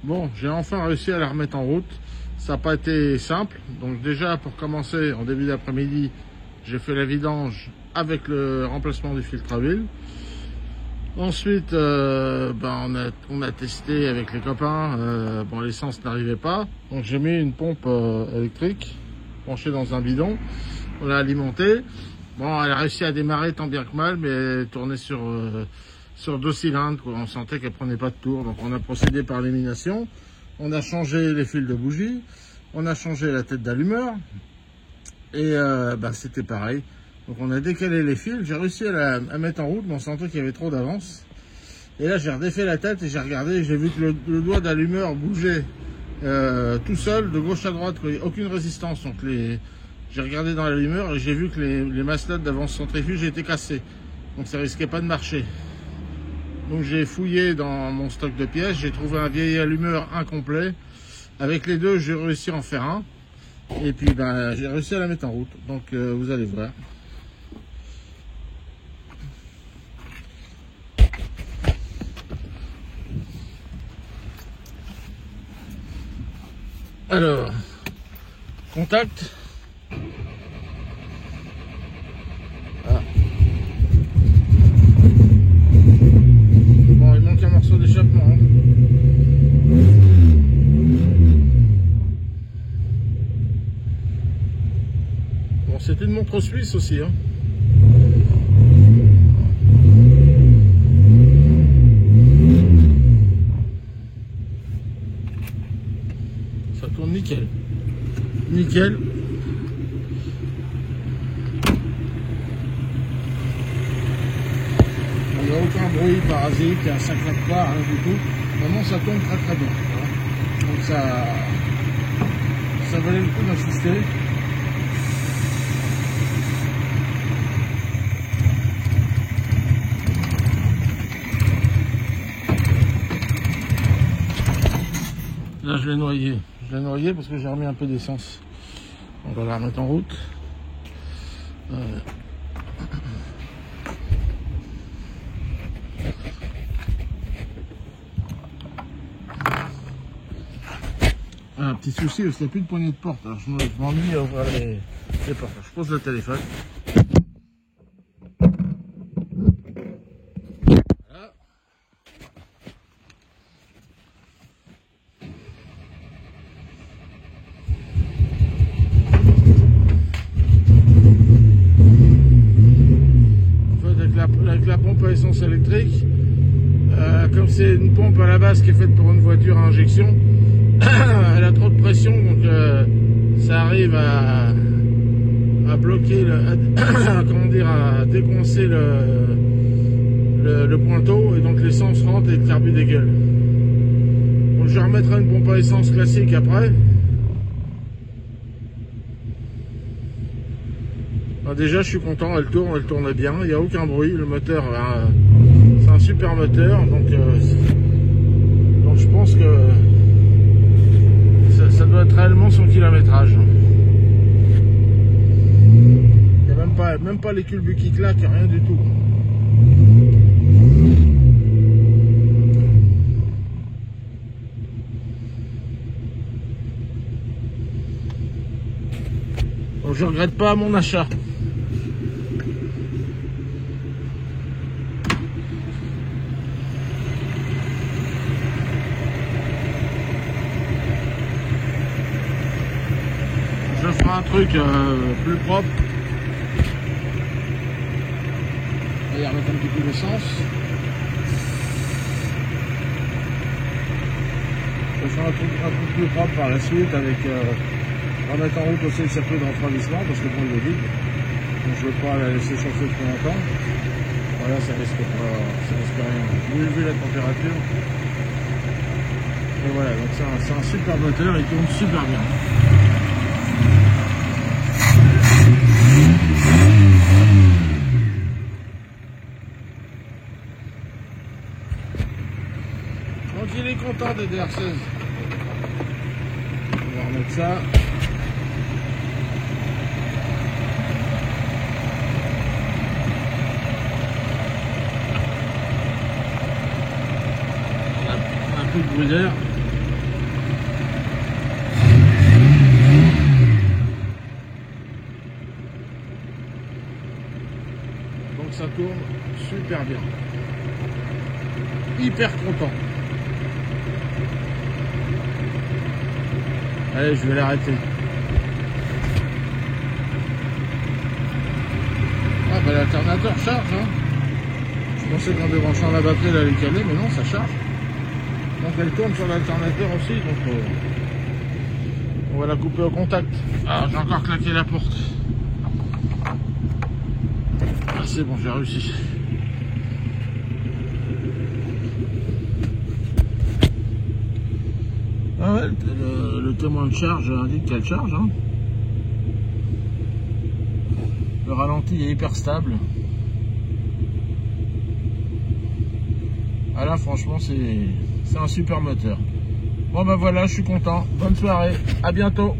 Bon, j'ai enfin réussi à la remettre en route. Ça n'a pas été simple. Donc déjà, pour commencer, en début d'après-midi, j'ai fait la vidange avec le remplacement du filtre à huile. Ensuite, on a testé avec les copains. Bon, l'essence n'arrivait pas. Donc j'ai mis une pompe électrique branchée dans un bidon. On l'a alimentée. Bon, elle a réussi à démarrer tant bien que mal, mais elle tournait sur 2 cylindres, quoi. On sentait qu'elle prenait pas de tour. Donc on a procédé par élimination. On a changé les fils de bougie. On a changé la tête d'allumeur. Et c'était pareil. Donc on a décalé les fils, j'ai réussi à mettre en route, mais on sentait qu'il y avait trop d'avance. Et là j'ai redéfait la tête et j'ai regardé, j'ai vu que le doigt d'allumeur bougeait tout seul, de gauche à droite, qu'il n'y avait aucune résistance. Donc j'ai regardé dans l'allumeur et j'ai vu que les masselottes d'avance centrifuge étaient cassées. Donc ça risquait pas de marcher. Donc j'ai fouillé dans mon stock de pièces, j'ai trouvé un vieil allumeur incomplet. Avec les deux, j'ai réussi à en faire un. Et puis j'ai réussi à la mettre en route. Donc vous allez voir. Alors, contact. Ah. Bon, il manque un morceau d'échappement. Hein. Bon, c'est une montre suisse aussi. Hein. Ça tourne nickel. Nickel. Il n'y a aucun bruit parasite, ça claque pas, rien du tout. Vraiment, ça tourne très très bien. Voilà. Donc ça valait le coup d'insister. Là, je l'ai noyé. Je l'ai noyé parce que j'ai remis un peu d'essence. On va la remettre en route. Un petit souci, il n'y a plus de poignée de porte. Alors je m'ennuie à ouvrir les portes. Je pose le téléphone. Voilà. Avec la pompe à essence électrique, comme c'est une pompe à la base qui est faite pour une voiture à injection, elle a trop de pression, donc ça arrive à bloquer, à décoincer le pointeau, et donc l'essence rentre et le carbu dégueule. Donc je remettrai une pompe à essence classique après. Déjà je suis content, elle tourne bien, il n'y a aucun bruit, le moteur, c'est un super moteur, donc je pense que ça doit être réellement son kilométrage. Il n'y a même pas les culbus qui claquent, rien du tout. Donc je regrette pas mon achat. Je ferai un truc plus propre. On va remettre un petit peu d'essence. Je ferai un truc plus propre par la suite avec remettre en route aussi le circuit de refroidissement parce que bon, il est vide. Donc je ne veux pas la laisser chauffer trop longtemps. Voilà, ça risque rien. Vu la température. Et voilà, donc c'est un super moteur, il tourne super bien. Donc il est content des DR16. On va remettre ça. Un peu de bruit d'air. super bien. Hyper content. Allez, je vais l'arrêter. Ah bah l'alternateur charge, hein. Je pensais qu'en débranchant la batterie, elle allait caler, mais non, ça charge. Donc elle tourne sur l'alternateur aussi, donc on va la couper au contact. Ah, j'ai encore claqué la porte. Ah, c'est bon, j'ai réussi. Ah ouais, le témoin de charge indique qu'elle charge, hein. Le ralenti est hyper stable. Ah là, franchement, c'est un super moteur. Bon ben voilà, je suis content. Bonne soirée, à bientôt.